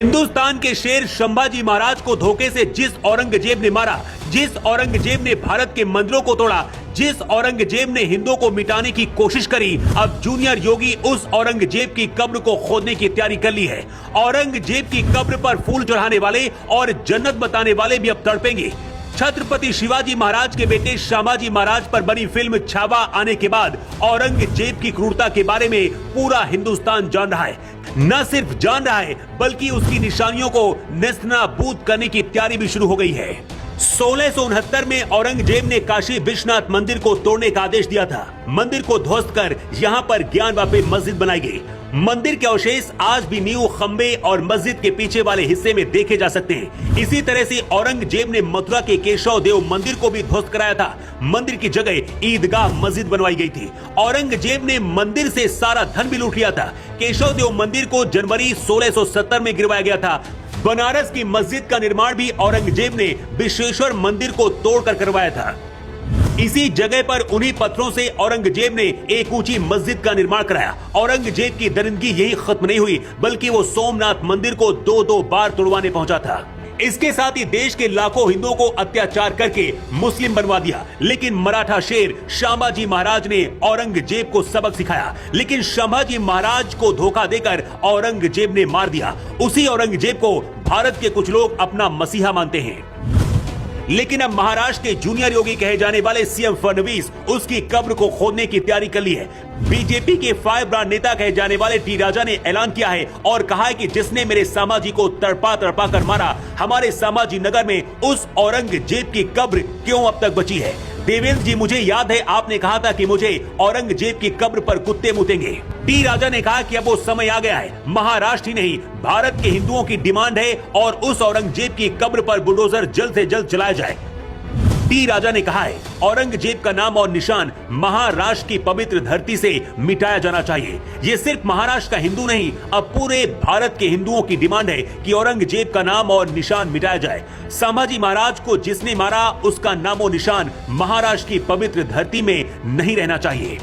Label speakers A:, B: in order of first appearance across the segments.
A: हिंदुस्तान के शेर संभाजी महाराज को धोखे से जिस औरंगजेब ने मारा, जिस औरंगजेब ने भारत के मंदिरों को तोड़ा, जिस औरंगजेब ने हिंदुओं को मिटाने की कोशिश करी, अब जूनियर योगी उस औरंगजेब की कब्र को खोदने की तैयारी कर ली है। औरंगजेब की कब्र पर फूल चढ़ाने वाले और जन्नत बताने वाले भी अब तड़पेंगे। छत्रपति शिवाजी महाराज के बेटे संभाजी महाराज पर बनी फिल्म छावा आने के बाद औरंगजेब की क्रूरता के बारे में पूरा हिंदुस्तान जान रहा है। न सिर्फ जान रहा है बल्कि उसकी निशानियों को नेस्तनाबूद करने की तैयारी भी शुरू हो गई है। 1669 में औरंगजेब ने काशी विश्वनाथ मंदिर को तोड़ने का आदेश दिया था। मंदिर को ध्वस्त कर यहाँ पर ज्ञानवापी मस्जिद बनाई गई। मंदिर के अवशेष आज भी नींव, खंबे और मस्जिद के पीछे वाले हिस्से में देखे जा सकते हैं। इसी तरह से औरंगजेब ने मथुरा के केशव देव मंदिर को भी ध्वस्त कराया था। मंदिर की जगह ईदगाह मस्जिद बनवाई गई थी। औरंगजेब ने मंदिर से सारा धन भी लूट लिया था। केशव देव मंदिर को जनवरी 1670 में गिरवाया गया था। बनारस की मस्जिद का निर्माण भी औरंगजेब ने विश्वेश्वर मंदिर को तोड़कर करवाया था। इसी जगह पर उन्हीं पत्थरों से औरंगजेब ने एक ऊंची मस्जिद का निर्माण कराया। औरंगजेब की दरिंदगी यही खत्म नहीं हुई बल्कि वो सोमनाथ मंदिर को दो बार तोड़वाने पहुंचा था। इसके साथ ही देश के लाखों हिंदुओं को अत्याचार करके मुस्लिम बनवा दिया। लेकिन मराठा शेर संभाजी महाराज ने औरंगजेब को सबक सिखाया। लेकिन संभाजी महाराज को धोखा देकर औरंगजेब ने मार दिया। उसी औरंगजेब को भारत के कुछ लोग अपना मसीहा मानते हैं। लेकिन अब महाराष्ट्र के जूनियर योगी कहे जाने वाले सीएम फडणवीस उसकी कब्र को खोदने की तैयारी कर ली है। बीजेपी के फायर ब्रांड नेता कहे जाने वाले डी राजा ने ऐलान किया है और कहा है कि जिसने मेरे संभाजी को तड़पा कर मारा, हमारे संभाजी नगर में उस औरंगजेब की कब्र क्यों अब तक बची है। देवेंद्र जी, मुझे याद है आपने कहा था कि मुझे औरंगजेब की कब्र पर कुत्ते मुतेंगे। डी राजा ने कहा कि अब वो समय आ गया है। महाराष्ट्र ही नहीं, भारत के हिंदुओं की डिमांड है और उस औरंगजेब की कब्र पर बुलडोजर जल्द से जल्द चलाया जाए। डी राजा ने कहा है औरंगजेब का नाम और निशान महाराष्ट्र की पवित्र धरती से मिटाया जाना चाहिए। ये सिर्फ महाराष्ट्र का हिंदू नहीं, अब पूरे भारत के हिंदुओं की डिमांड है कि औरंगजेब का नाम और निशान मिटाया जाए। संभाजी महाराज को जिसने मारा उसका नाम और निशान महाराष्ट्र की पवित्र धरती में नहीं रहना चाहिए।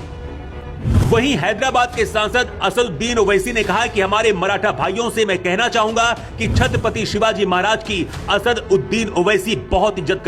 A: वहीं हैदराबाद के सांसद असदुद्दीन ओवैसी ने कहा कि हमारे मराठा भाइयों से मैं कहना चाहूंगा कि छत्रपति शिवाजी महाराज की असदुद्दीन ओवैसी बहुत इज्जत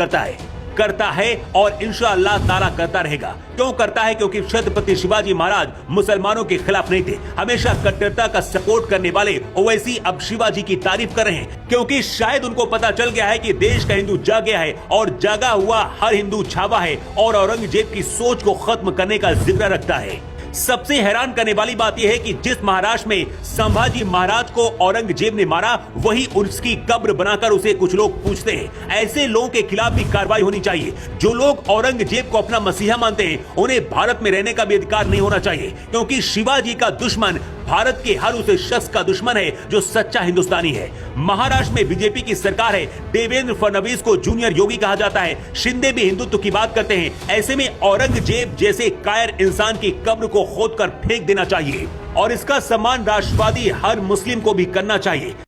A: करता है और इंशाअल्लाह ताला करता रहेगा। क्यों करता है? क्योंकि छत्रपति शिवाजी महाराज मुसलमानों के खिलाफ नहीं थे। हमेशा कट्टरता का सपोर्ट करने वाले ओवैसी अब शिवाजी की तारीफ कर रहे हैं, क्योंकि शायद उनको पता चल गया है कि देश का हिंदू जाग गया है और जागा हुआ हर हिंदू छावा है और औरंगजेब की सोच को खत्म करने का जिक्र रखता है। सबसे हैरान करने वाली बात यह है कि जिस महाराष्ट्र में संभाजी महाराज को औरंगजेब ने मारा, वही उसकी कब्र बनाकर उसे कुछ लोग पूछते हैं। ऐसे लोगों के खिलाफ भी कार्रवाई होनी चाहिए। जो लोग औरंगजेब को अपना मसीहा मानते हैं, उन्हें भारत में रहने का भी अधिकार नहीं होना चाहिए, क्योंकि शिवाजी का दुश्मन भारत के हर उस शख्स का दुश्मन है जो सच्चा हिंदुस्तानी है। महाराष्ट्र में बीजेपी की सरकार है। देवेंद्र फडणवीस को जूनियर योगी कहा जाता है। शिंदे भी हिंदुत्व की बात करते हैं। ऐसे में औरंगजेब जैसे कायर इंसान की कब्र को खोदकर फेंक देना चाहिए और इसका सम्मान राष्ट्रवादी हर मुस्लिम को भी करना चाहिए।